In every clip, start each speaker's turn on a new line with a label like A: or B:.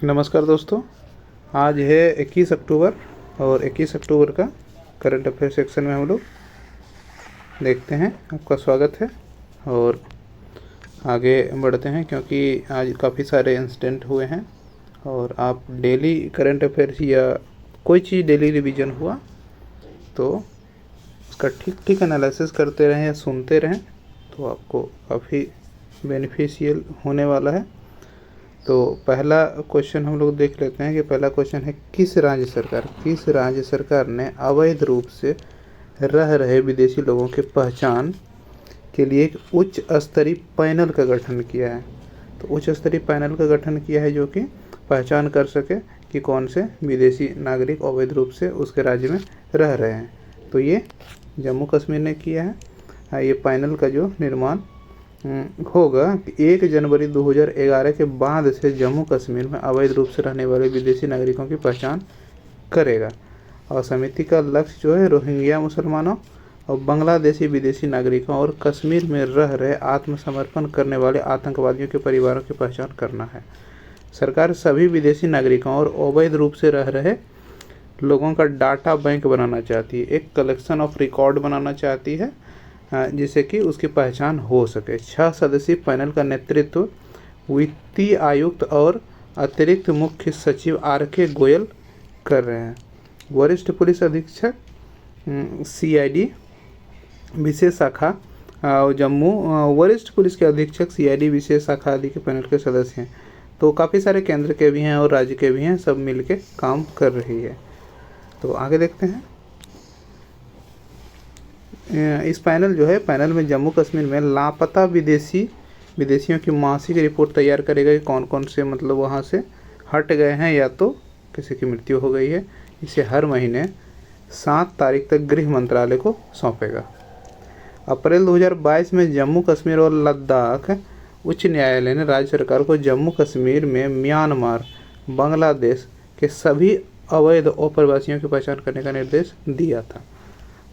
A: नमस्कार दोस्तों, आज है 21 अक्टूबर और 21 अक्टूबर का करंट अफेयर सेक्शन में हम लोग देखते हैं। आपका स्वागत है और आगे बढ़ते हैं क्योंकि आज काफ़ी सारे इंसिडेंट हुए हैं और आप डेली करंट अफेयर्स या कोई चीज़ डेली रिवीजन हुआ तो उसका ठीक एनालिसिस करते रहें या सुनते रहें तो आपको काफ़ी बेनिफिशियल होने वाला है। तो पहला क्वेश्चन हम लोग देख लेते हैं कि पहला क्वेश्चन है किस राज्य सरकार ने अवैध रूप से रह रहे विदेशी लोगों के पहचान के लिए एक उच्च स्तरीय पैनल का गठन किया है। तो उच्च स्तरीय पैनल का गठन किया है जो कि पहचान कर सके कि कौन से विदेशी नागरिक अवैध रूप से उसके राज्य में रह रहे हैं। तो ये जम्मू कश्मीर ने किया है। ये पैनल का जो निर्माण होगा कि 1 जनवरी 2011 के बाद से जम्मू कश्मीर में अवैध रूप से रहने वाले विदेशी नागरिकों की पहचान करेगा और समिति का लक्ष्य जो है रोहिंग्या मुसलमानों और बांग्लादेशी विदेशी नागरिकों और कश्मीर में रह रहे आत्मसमर्पण करने वाले आतंकवादियों के परिवारों की पहचान करना है। सरकार सभी विदेशी नागरिकों और अवैध रूप से रह रहे लोगों का डाटा बैंक बनाना चाहती है, एक कलेक्शन ऑफ रिकॉर्ड बनाना चाहती है जिससे कि उसकी पहचान हो सके। 6 सदस्यीय पैनल का नेतृत्व वित्तीय आयुक्त और अतिरिक्त मुख्य सचिव RK गोयल कर रहे हैं। वरिष्ठ पुलिस अधीक्षक CID विशेष शाखा जम्मू वरिष्ठ पुलिस के अधीक्षक CID विशेष शाखा आदि के पैनल के सदस्य हैं। तो काफ़ी सारे केंद्र के भी हैं और राज्य के भी हैं, सब मिलके काम कर रही है। तो आगे देखते हैं। इस पैनल में जम्मू कश्मीर में लापता विदेशियों की मासिक रिपोर्ट तैयार करेगा कि कौन कौन से मतलब वहाँ से हट गए हैं या तो किसी की मृत्यु हो गई है। इसे हर महीने 7 तारीख तक गृह मंत्रालय को सौंपेगा। अप्रैल 2022 में जम्मू कश्मीर और लद्दाख उच्च न्यायालय ने राज्य सरकार को जम्मू कश्मीर में म्यांमार, बांग्लादेश के सभी अवैध अप्रवासियों की पहचान करने का निर्देश दिया था।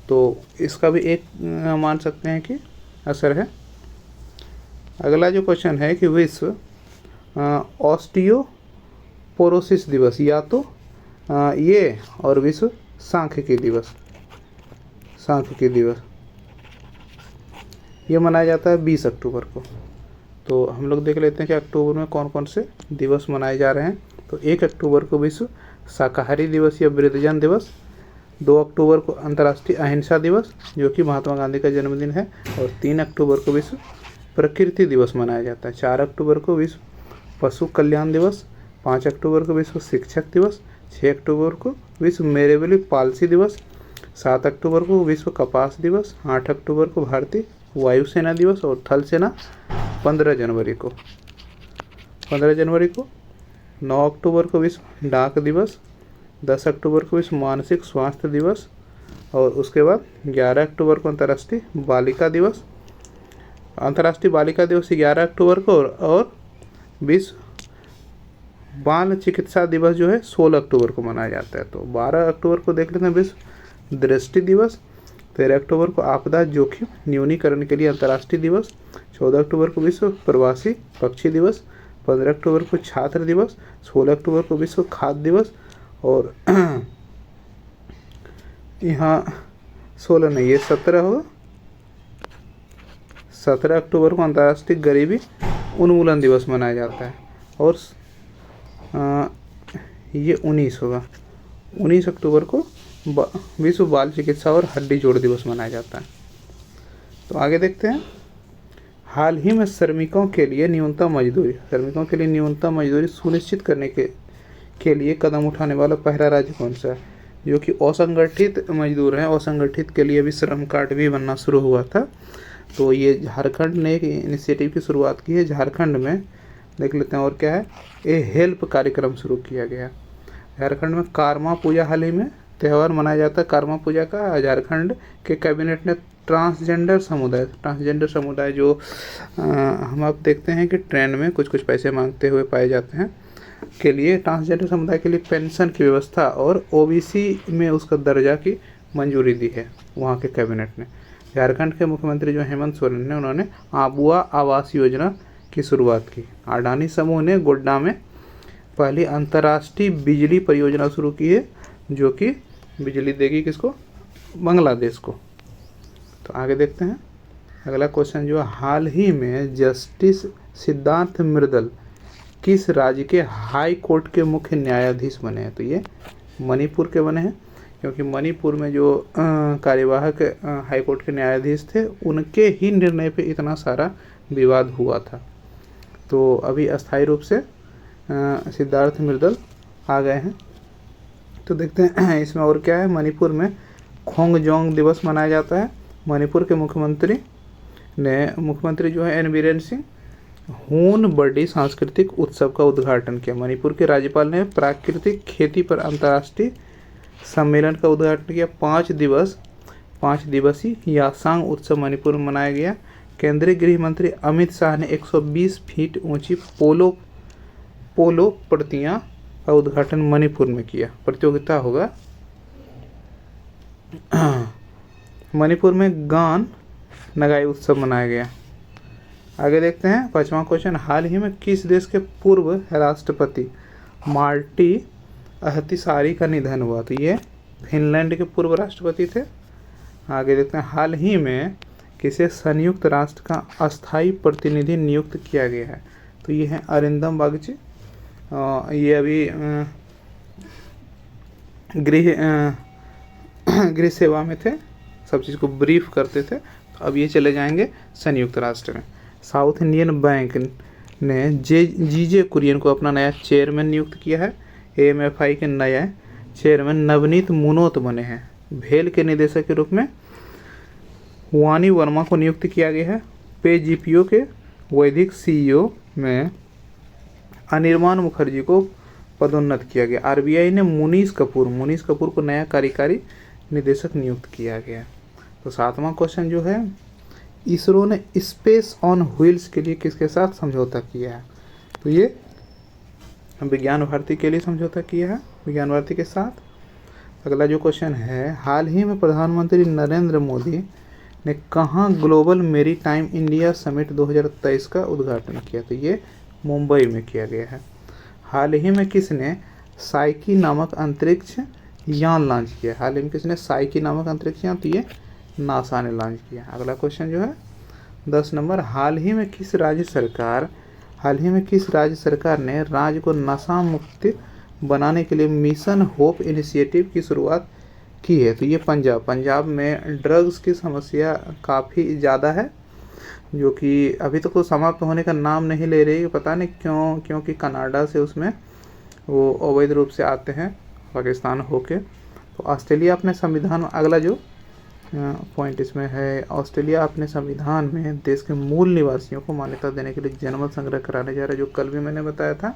A: तो इसका भी एक मान सकते हैं कि असर है। अगला जो क्वेश्चन है कि विश्व ऑस्टियोपोरोसिस दिवस या तो ये और विश्व सांख्यिकी दिवस ये मनाया जाता है 20 अक्टूबर को। तो हम लोग देख लेते हैं कि अक्टूबर में कौन कौन से दिवस मनाए जा रहे हैं। तो 1 अक्टूबर को विश्व शाकाहारी दिवस या वृद्धजन दिवस, 2 अक्टूबर को अंतर्राष्ट्रीय अहिंसा दिवस जो कि महात्मा गांधी का जन्मदिन है और 3 अक्टूबर को विश्व प्रकृति दिवस मनाया जाता है। 4 अक्टूबर को विश्व पशु कल्याण दिवस, 5 अक्टूबर को विश्व शिक्षक दिवस, 6 अक्टूबर को विश्व मेरेबली पालसी दिवस, 7 अक्टूबर को विश्व कपास दिवस, 8 अक्टूबर को भारतीय वायुसेना दिवस और थल सेना 15 जनवरी को, 9 अक्टूबर को विश्व डाक दिवस, 10 अक्टूबर को विश्व मानसिक स्वास्थ्य दिवस और उसके बाद 11 अक्टूबर को अंतर्राष्ट्रीय बालिका दिवस 11 अक्टूबर को और विश्व बाल चिकित्सा दिवस जो है 16 अक्टूबर को मनाया जाता है। तो 12 अक्टूबर को देख लेते हैं विश्व दृष्टि दिवस, 13 अक्टूबर को आपदा जोखिम न्यूनीकरण के लिए अंतर्राष्ट्रीय दिवस, 14 अक्टूबर को विश्व प्रवासी पक्षी दिवस, 15 अक्टूबर को छात्र दिवस, 16 अक्टूबर को विश्व खाद्य दिवस और यहाँ 16 नहीं, ये 17 होगा। 17 अक्टूबर को अंतर्राष्ट्रीय गरीबी उन्मूलन दिवस मनाया जाता है और ये 19 होगा। 19 अक्टूबर को विश्व बाल चिकित्सा और हड्डी जोड़ दिवस मनाया जाता है। तो आगे देखते हैं। हाल ही में श्रमिकों के लिए न्यूनतम मजदूरी सुनिश्चित करने के लिए कदम उठाने वाला पहला राज्य कौन सा है? जो कि असंगठित मजदूर हैं, असंगठित के लिए भी श्रम कार्ड भी बनना शुरू हुआ था। तो ये झारखंड ने एक इनिशिएटिव की शुरुआत की है। झारखंड में देख लेते हैं और क्या है, ये हेल्प कार्यक्रम शुरू किया गया। झारखंड में कारमा पूजा हाल ही में त्यौहार मनाया जाता है। कारमा पूजा का झारखंड के कैबिनेट ने ट्रांसजेंडर समुदाय जो हम आप देखते हैं कि ट्रेंड में कुछ पैसे मांगते हुए पाए जाते हैं के लिए, ट्रांसजेंडर समुदाय के लिए पेंशन की व्यवस्था और OBC में उसका दर्जा की मंजूरी दी है वहाँ के कैबिनेट ने। झारखंड के मुख्यमंत्री जो हेमंत सोरेन ने उन्होंने आबुआ आवास योजना की शुरुआत की। अडानी समूह ने गोड्डा में पहली अंतर्राष्ट्रीय बिजली परियोजना शुरू की है जो कि बिजली देगी किसको? बांग्लादेश को। तो आगे देखते हैं अगला क्वेश्चन जो है, हाल ही में जस्टिस सिद्धार्थ मृदल किस राज्य के हाई कोर्ट के मुख्य न्यायाधीश बने हैं? तो ये मणिपुर के बने हैं, क्योंकि मणिपुर में जो कार्यवाहक हाई कोर्ट के न्यायाधीश थे उनके ही निर्णय पे इतना सारा विवाद हुआ था। तो अभी अस्थायी रूप से सिद्धार्थ मृदल आ गए हैं। तो देखते हैं इसमें और क्या है। मणिपुर में खोंगजोंग दिवस मनाया जाता है। मणिपुर के मुख्यमंत्री जो है एन बीरेन सिंह हून बर्डी सांस्कृतिक उत्सव का उद्घाटन किया। मणिपुर के राज्यपाल ने प्राकृतिक खेती पर अंतर्राष्ट्रीय सम्मेलन का उद्घाटन किया। 5 दिवसीय यासांग उत्सव मणिपुर में मनाया गया। केंद्रीय गृह मंत्री अमित शाह ने 120 फीट ऊंची पोलो प्रतियां का उद्घाटन मणिपुर में किया। प्रतियोगिता होगा। मणिपुर में गान नगाई उत्सव मनाया गया। आगे देखते हैं 5वां क्वेश्चन, हाल ही में किस देश के पूर्व राष्ट्रपति मार्टी अहतिसारी का निधन हुआ? तो ये फिनलैंड के पूर्व राष्ट्रपति थे। आगे देखते हैं हाल ही में किसे संयुक्त राष्ट्र का अस्थायी प्रतिनिधि नियुक्त किया गया है? तो ये है अरिंदम बागची। ये अभी गृह सेवा में थे, सब चीज़ को ब्रीफ करते थे। तो अब ये चले जाएंगे संयुक्त राष्ट्र में। साउथ इंडियन बैंक ने जीजे कुरियन को अपना नया चेयरमैन नियुक्त किया है। AMFI के नए चेयरमैन नवनीत मुनोत बने हैं। भेल के निदेशक के रूप में वानी वर्मा को नियुक्त किया गया है। PGPO के वैदिक CEO में अनिर्बाण मुखर्जी को पदोन्नत किया गया। RBI ने मुनीष कपूर को नया कार्यकारी निदेशक नियुक्त किया गया। तो 7वां क्वेश्चन जो है, इसरो ने स्पेस ऑन व्हील्स के लिए किसके साथ समझौता किया है? तो ये विज्ञान भारती के लिए समझौता किया है, विज्ञान भारती के साथ। अगला जो क्वेश्चन है, हाल ही में प्रधानमंत्री नरेंद्र मोदी ने कहाँ ग्लोबल मेरीटाइम इंडिया समिट 2023 का उद्घाटन किया? तो ये मुंबई में किया गया है। हाल ही में किसने साइकी नामक अंतरिक्ष यान लॉन्च किया? हाल ही में किसने साइकी नामक अंतरिक्ष यान? तो ये नासा ने लॉन्च किया। अगला क्वेश्चन जो है 10 नंबर, हाल ही में किस राज्य सरकार ने राज्य को नशा मुक्त बनाने के लिए मिशन होप इनिशिएटिव की शुरुआत की है? तो ये पंजाब में ड्रग्स की समस्या काफ़ी ज़्यादा है, जो कि अभी तक तो समाप्त होने का नाम नहीं ले रही है। पता नहीं क्यों, क्योंकि कनाडा से उसमें वो अवैध रूप से आते हैं पाकिस्तान होके। तो ऑस्ट्रेलिया अपने संविधान, अगला जो पॉइंट इसमें है, ऑस्ट्रेलिया अपने संविधान में देश के मूल निवासियों को मान्यता देने के लिए जनमत संग्रह कराने जा रहा है। जो कल भी मैंने बताया था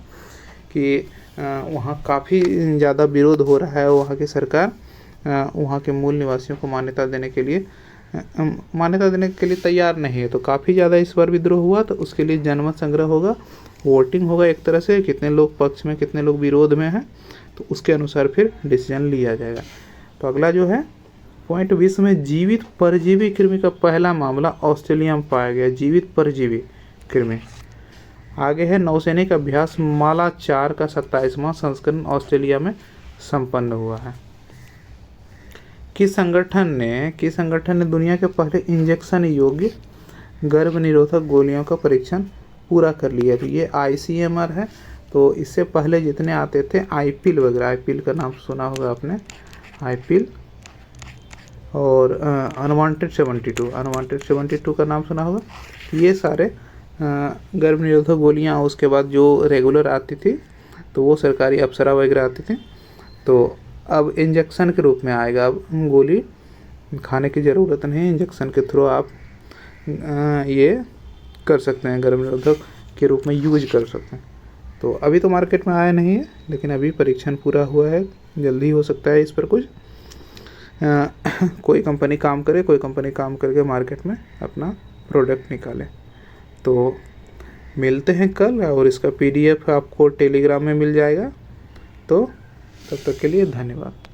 A: कि वहाँ काफ़ी ज़्यादा विरोध हो रहा है। वहाँ की सरकार वहाँ के मूल निवासियों को मान्यता देने के लिए तैयार नहीं है। तो काफ़ी ज़्यादा इस बार विद्रोह हुआ, तो उसके लिए जनमत संग्रह होगा, वोटिंग होगा एक तरह से, कितने लोग पक्ष में कितने लोग विरोध में हैं, तो उसके अनुसार फिर डिसीजन लिया जाएगा। तो अगला जो है पॉइंट, विश्व में जीवित परजीवी कृमि का पहला मामला ऑस्ट्रेलिया में पाया गया। जीवित परजीवी कृमि। आगे है नौसैनिक अभ्यास माला 4 का 27वां संस्करण ऑस्ट्रेलिया में संपन्न हुआ है। किस संगठन ने दुनिया के पहले इंजेक्शन योग्य गर्भ निरोधक गोलियों का परीक्षण पूरा कर लिया? तो ये ICMR है। तो इससे पहले जितने आते थे आईपिल वगैरह, आईपिल का नाम सुना होगा आपने, आईपिल और अनवांटेड 72 का नाम सुना होगा। ये सारे गर्भ निरोधक गोलियाँ, उसके बाद जो रेगुलर आती थी तो वो सरकारी अप्सरा वगैरह आती थी, तो अब इंजेक्शन के रूप में आएगा। अब गोली खाने की ज़रूरत नहीं, इंजेक्शन के थ्रू आप ये कर सकते हैं, गर्भ निरोधक के रूप में यूज कर सकते हैं। तो अभी तो मार्केट में आया नहीं है, लेकिन अभी परीक्षण पूरा हुआ है, जल्दी हो सकता है इस पर कुछ कोई कंपनी काम करे, कोई कंपनी काम करके मार्केट में अपना प्रोडक्ट निकाले। तो मिलते हैं कल, और इसका PDF आपको टेलीग्राम में मिल जाएगा। तो तब तक के लिए धन्यवाद।